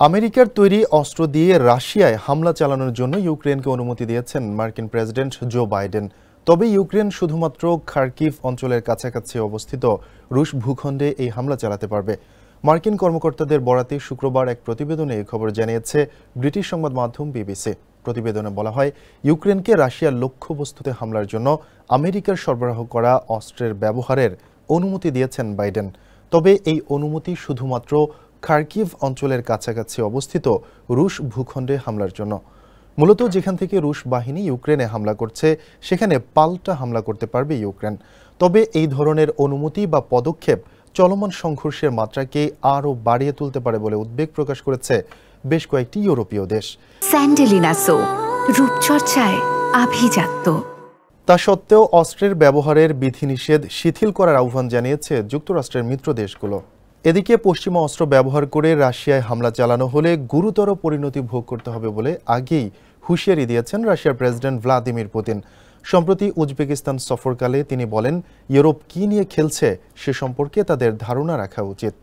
আমেরিকার তৈরি অস্ত্র দিয়ে রাশিয়ায় হামলা চালানোর জন্য ইউক্রেনকে অনুমতি দিয়েছেন মার্কিন প্রেসিডেন্ট জো বাইডেন। তবে ইউক্রেন শুধুমাত্র খার্কিভ অঞ্চলের কাছাকাছি অবস্থিত রুশ ভূখণ্ডে এই হামলা চালাতে পারবে। মার্কিন কর্মকর্তাদের বরাতে শুক্রবার এক প্রতিবেদনে এই খবর জানিয়েছে ব্রিটিশ সংবাদ মাধ্যম বিবিসি। প্রতিবেদনে বলা হয়, ইউক্রেনকে রাশিয়ার লক্ষ্যবস্তুতে হামলার জন্য আমেরিকার সরবরাহ করা অস্ত্রের ব্যবহারের অনুমতি দিয়েছেন বাইডেন। তবে এই অনুমতি শুধুমাত্র খার্কিভ অঞ্চলের কাছাকাছি অবস্থিত রুশ ভূখণ্ডে হামলার জন্য। মূলত যেখান থেকে রুশ বাহিনী ইউক্রেনে হামলা করছে সেখানে পাল্টা হামলা করতে পারবে ইউক্রেন। তবে এই ধরনের অনুমতি বা পদক্ষেপ চলমান সংঘর্ষের মাত্রাকে আরও বাড়িয়ে তুলতে পারে বলে উদ্বেগ প্রকাশ করেছে বেশ কয়েকটি ইউরোপীয় দেশ। স্যান্ডেলিনা সো, রূপচর্চায় আভিজাত্য। তা সত্ত্বেও অস্ত্রের ব্যবহারের বিধিনিষেধ শিথিল করার আহ্বান জানিয়েছে যুক্তরাষ্ট্রের মিত্র দেশগুলো। এদিকে পশ্চিমা অস্ত্র ব্যবহার করে রাশিয়ায় হামলা চালানো হলে গুরুতর পরিণতি ভোগ করতে হবে বলে আগেই হুঁশিয়ারি দিয়েছেন রাশিয়ার প্রেসিডেন্ট ভ্লাদিমির পুতিন। সম্প্রতি উজবেকিস্তান সফরকালে তিনি বলেন, ইউরোপ কি নিয়ে খেলছে সে সম্পর্কে তাদের ধারণা রাখা উচিত।